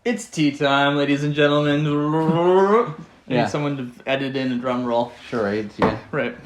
It's tea time, ladies and gentlemen. I need someone to edit in a drum roll. Charades, yeah. Right.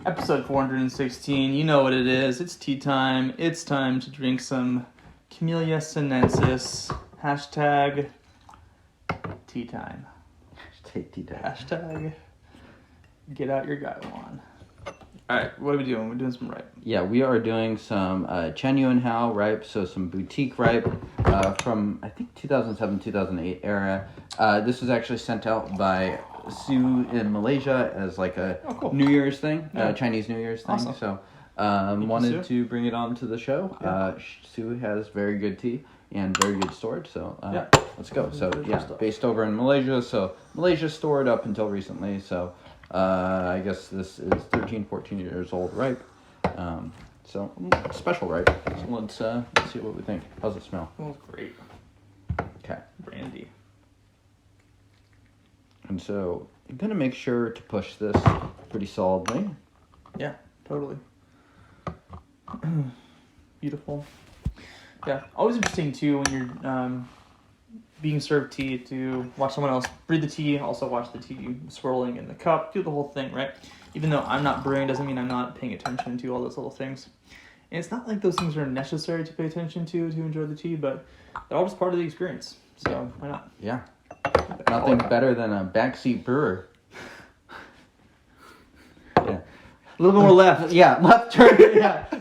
Episode 416. You know what it is. It's tea time. It's time to drink some Camellia sinensis. Hashtag tea time. Hashtag tea time. Hashtag get out your Gaiwan. Alright, what are we doing? We're doing some ripe. Yeah, we are doing some Chenyuan How ripe, so some boutique ripe from, I think, 2007, 2008 era. This was actually sent out by Sue in Malaysia as like a New Year's thing, Chinese New Year's thing. Awesome. So wanted to bring it on to the show. Yeah. Sue has very good tea and very good storage, so let's go. So based over in Malaysia, so Malaysia stored up until recently, so I guess this is 13, 14 years old ripe. So special ripe. So let's see what we think. How's it smell? Smells great. Okay. Brandy. And so I'm gonna make sure to push this pretty solidly. Yeah, totally. Beautiful. Yeah, always interesting too when you're being served tea to watch someone else brew the tea, also watch the tea swirling in the cup, do the whole thing, right? Even though I'm not brewing doesn't mean I'm not paying attention to all those little things. And it's not like those things are necessary to pay attention to enjoy the tea, but they're all just part of the experience. So why not? Yeah. Nothing better than a backseat brewer. Yeah. A little bit more left. Yeah, left turn.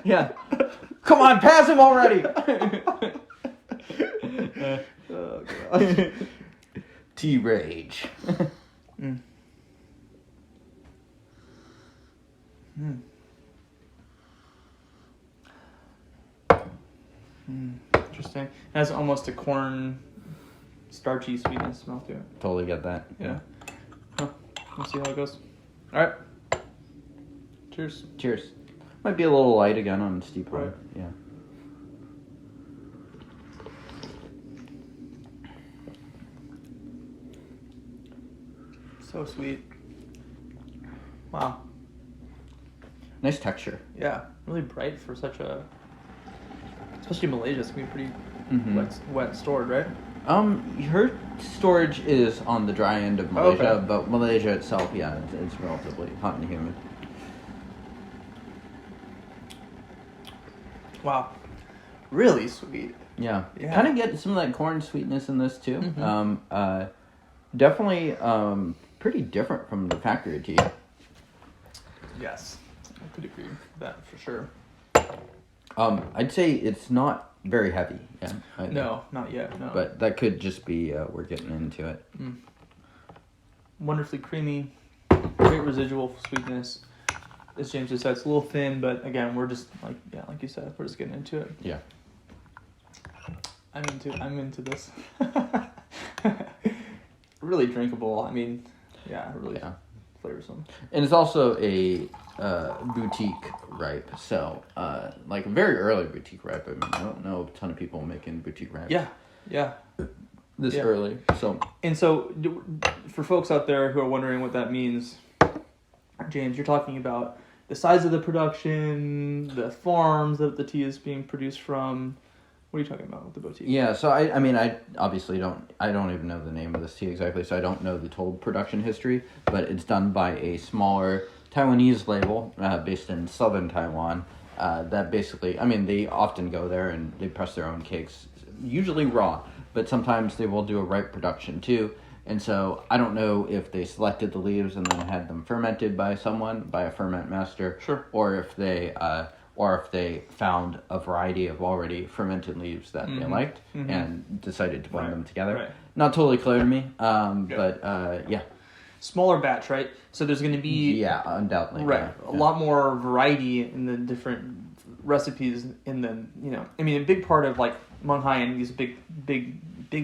Yeah. Come on, pass him already. Oh, gosh. Tea rage. Interesting. It has almost a corn starchy sweetness smell to it. Totally get that. Yeah. Huh. We'll see how it goes. All right. Cheers. Cheers. Might be a little light again on steep Right. Yeah. So sweet. Wow. Nice texture. Yeah. Really bright for such a... Especially Malaysia. It's going to be pretty wet stored, right? Her storage is on the dry end of Malaysia, Okay. but Malaysia itself, it's relatively hot and humid. Wow. Really sweet. Yeah. Yeah. Kind of get some of that corn sweetness in this too. Mm-hmm. Definitely pretty different from the factory tea. Yes. I could agree with that for sure. I'd say it's not very heavy. Yeah. No, not yet. No. But that could just be we're getting into it. Wonderfully creamy. Great residual sweetness. As James just said, it's a little thin, but again, we're just like you said, we're just getting into it. Yeah. I'm into this. Really drinkable. I mean, really flavorsome. And it's also a boutique ripe, so like a very early boutique ripe. I mean, I don't know a ton of people making boutique ripe. Yeah. This early, so. And so, for folks out there who are wondering what that means, James, you're talking about the size of the production, the farms that the tea is being produced from. What are you talking about with the boutique? Yeah, so I obviously don't even know the name of this tea exactly, so I don't know the total production history, but it's done by a smaller Taiwanese label based in southern Taiwan. That basically, they often go there and they press their own cakes, usually raw, but sometimes they will do a ripe production too. And so I don't know if they selected the leaves and then had them fermented by a ferment master, Sure, or if they found a variety of already fermented leaves that they liked and decided to blend them together. Right. Not totally clear to me, but yeah. Smaller batch, right? So there's going to be... Yeah, undoubtedly. Right. Yeah. A lot more variety in the different recipes in the, a big part of like Munghai and these big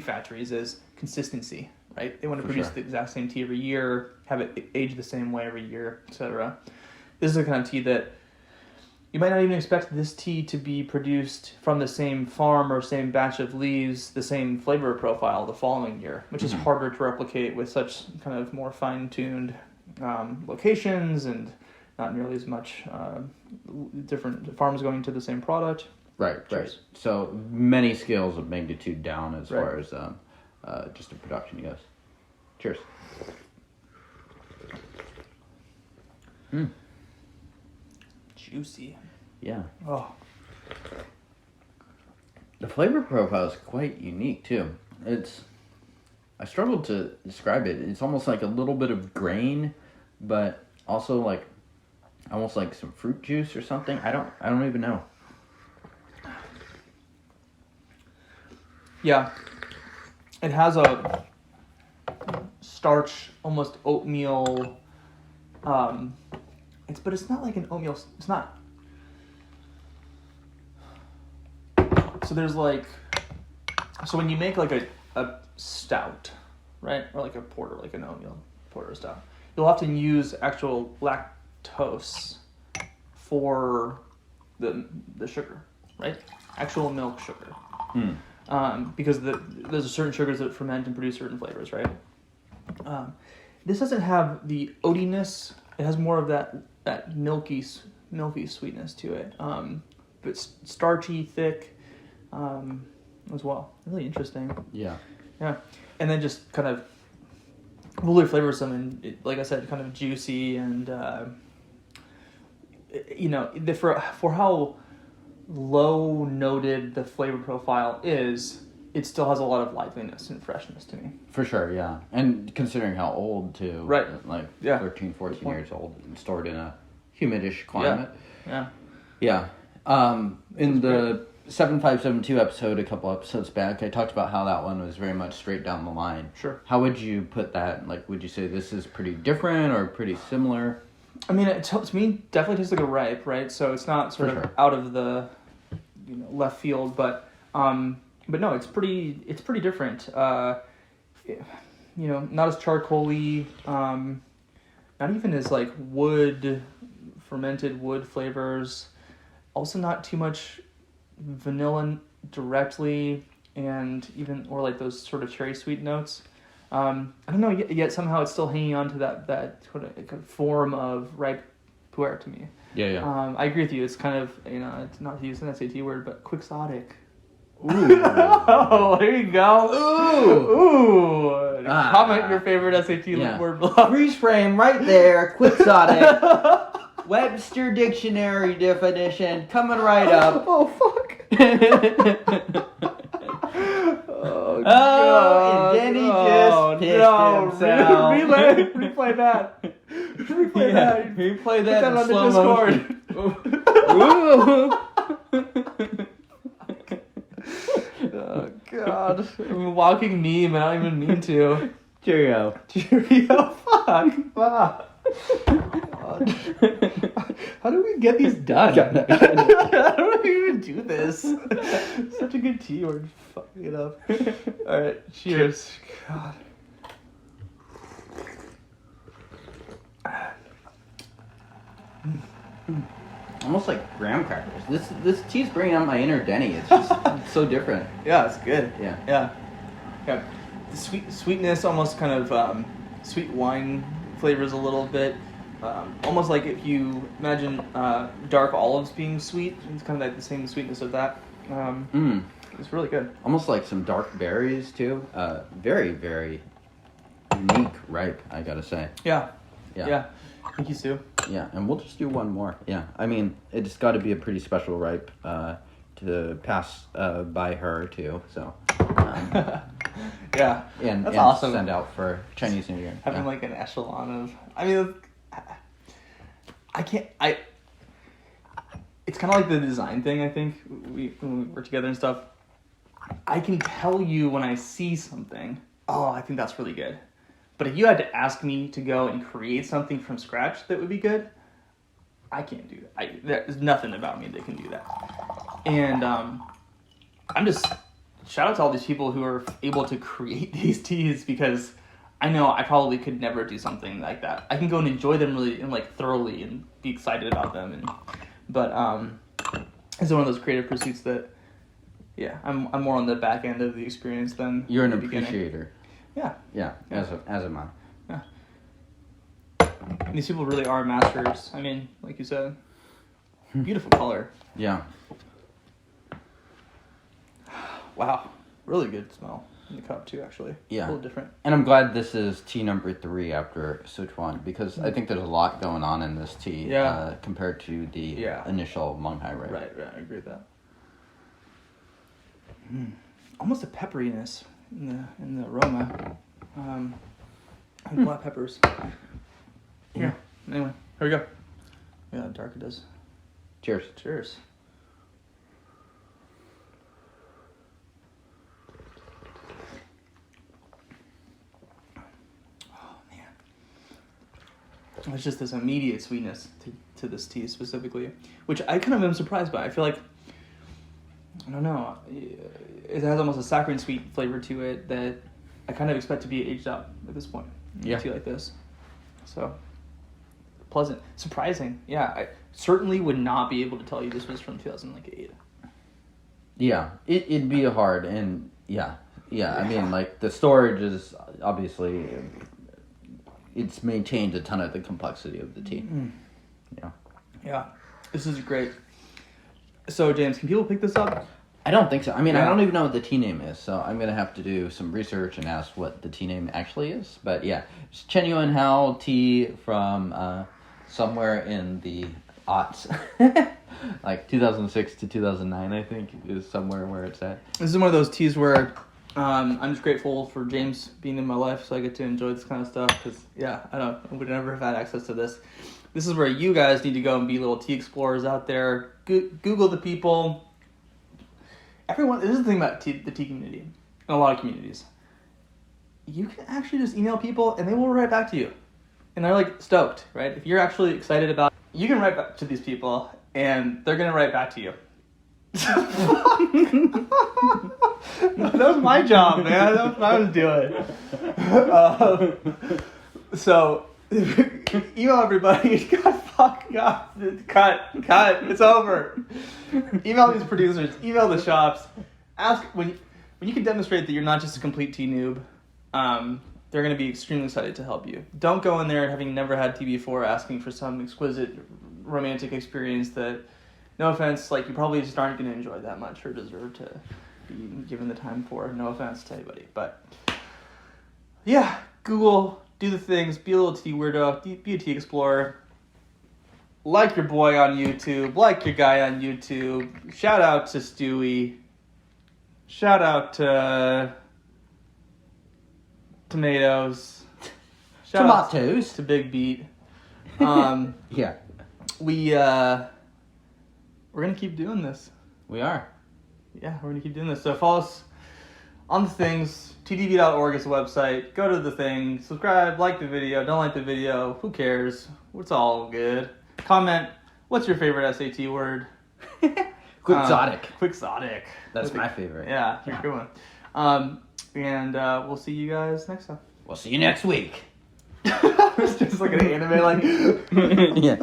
factories is consistency, right? They want to produce the exact same tea every year, have it age the same way every year, etc. This is the kind of tea that you might not even expect this tea to be produced from the same farm or same batch of leaves, the same flavor profile the following year, which is harder to replicate with such kind of more fine-tuned locations and not nearly as much different farms going to the same product. Right. Cheers. So many scales of magnitude down as Right. far as just the production goes. Cheers. Juicy. Yeah. Oh. The flavor profile is quite unique too. I struggled to describe it. It's almost like a little bit of grain, but also like almost like some fruit juice or something. I don't even know. Yeah. It has a starch, almost oatmeal. But it's not like an oatmeal. It's not. So there's like, so when you make like a stout, right, or like a porter, like an oatmeal porter stout, you'll often use actual lactose for the sugar, right? Actual milk sugar. Because there's certain sugars that ferment and produce certain flavors, right? This doesn't have the oatiness. It has more of that milky sweetness to it, but starchy, thick, as well. Really interesting. Yeah. Yeah, and then just kind of really flavorsome and, like I said, kind of juicy and for how low noted the flavor profile is, it still has a lot of liveliness and freshness to me. For sure, yeah. And considering how old too. Right. Like Yeah. 13, 14 years old and stored in a humidish climate. Yeah. Yeah. In the 7572 episode, a couple episodes back, I talked about how that one was very much straight down the line. Sure. How would you put that? Like, would you say this is pretty different or pretty similar? I mean, to me, definitely tastes like a ripe, right? So it's not sort of out of the left field, but no, it's pretty different. Not as charcoaly, not even as like fermented wood flavors. Also, not too much vanilla directly, and or like those sort of cherry sweet notes. I don't know. Yet somehow it's still hanging on to that sort of form of ripe pu'erh to me. Yeah. I agree with you. It's kind of it's not to use an SAT word, but quixotic. Ooh. Oh, there you go. Ooh. Comment your favorite SAT word below. Freeze frame right there. Quixotic. Webster Dictionary definition coming right up. Oh, fuck. Oh, God. And Denny just pissed himself. Replay that. Replay Put that that in on slow the Discord. motion. Oh, God. I'm a walking meme, and I don't even mean to. Cheerio. Fuck. God. How do we get these done? How do we even do this? Such a good tea word. Fucking it up. Alright, cheers. God. Almost like graham crackers. This tea's bringing out my inner Denny. It's just so different. Yeah, it's good. Yeah. The sweetness, almost kind of sweet wine flavors a little bit. Almost like if you imagine dark olives being sweet, it's kind of like the same sweetness of that. It's really good. Almost like some dark berries too. Very, very unique ripe, I gotta say. Yeah. Thank you, Sue. Yeah, and we'll just do one more. Yeah, I mean, it's got to be a pretty special ripe to pass by her too. So. Yeah. And awesome. Send out for Chinese New Year. Having like an echelon of. I mean, it's kind of like the design thing. I think when we work together and stuff. I can tell you when I see something. Oh, I think that's really good. But if you had to ask me to go and create something from scratch that would be good, I can't do that. There's nothing about me that can do that. And I'm just shout out to all these people who are able to create these teas, because I know I probably could never do something like that. I can go and enjoy them really and like thoroughly and be excited about them, but it's one of those creative pursuits that I'm more on the back end of the experience than you're an the beginning. appreciator. Yeah, as am I. Yeah. And these people really are masters. I mean, like you said, beautiful color. Yeah. wow, really good smell in the cup too. Actually, Yeah. a little different. And I'm glad this is tea number 3 after Sichuan, because I think there's a lot going on in this tea compared to the initial Munghai, right? Right, I agree with that. Almost a pepperiness in the aroma. Black peppers. Yeah. Anyway, here we go. Yeah, how dark it is. Cheers. Cheers. Oh man, it's just this immediate sweetness to this tea specifically, which I kind of am surprised by. I feel like, I don't know, it has almost a saccharine sweet flavor to it that I kind of expect to be aged out at this point. In a tea like this. So, pleasant. Surprising. Yeah, I certainly would not be able to tell you this was from 2008. Yeah, it'd be hard, and yeah. I mean, like, the storage is obviously, it's maintained a ton of the complexity of the tea. Yeah, this is great. So, James, can people pick this up? I don't think so. I mean, I don't even know what the tea name is, so I'm going to have to do some research and ask what the tea name actually is. But yeah, it's Chenyuan Hao tea from somewhere in the aughts. Like 2006 to 2009, I think, is somewhere where it's at. This is one of those teas where I'm just grateful for James being in my life, so I get to enjoy this kind of stuff. Because, I would never have had access to this. This is where you guys need to go and be little tea explorers out there. Google the people. Everyone, this is the thing about the tea community, and a lot of communities. You can actually just email people, and they will write back to you. And they're, like, stoked, right? If you're actually excited about it, you can write back to these people, and they're going to write back to you. That was my job, man. That was what I was doing. So, email everybody. Cut. It's over. Email these producers. Email the shops. Ask when you can demonstrate that you're not just a complete tea noob. They're going to be extremely excited to help you. Don't go in there having never had tea before, asking for some exquisite romantic experience that, no offense, like you probably just aren't going to enjoy that much or deserve to be given the time for. No offense to anybody, but yeah, Google, do the things, be a little tea weirdo, be a tea explorer. Like your boy on YouTube, like your guy on YouTube. Shout out to Stewie. Shout out to Tomatoes. Shout out to Big Beat. Yeah. We're gonna keep doing this. We are. Yeah, we're gonna keep doing this. So follow us on the things. tdv.org is the website. Go to the thing. Subscribe. Like the video. Don't like the video. Who cares? It's all good. Comment. What's your favorite SAT word? Quixotic. Quixotic. That's my favorite. Yeah, that's a good one. And we'll see you guys next time. We'll see you next week. It's just like an anime, like. Yeah.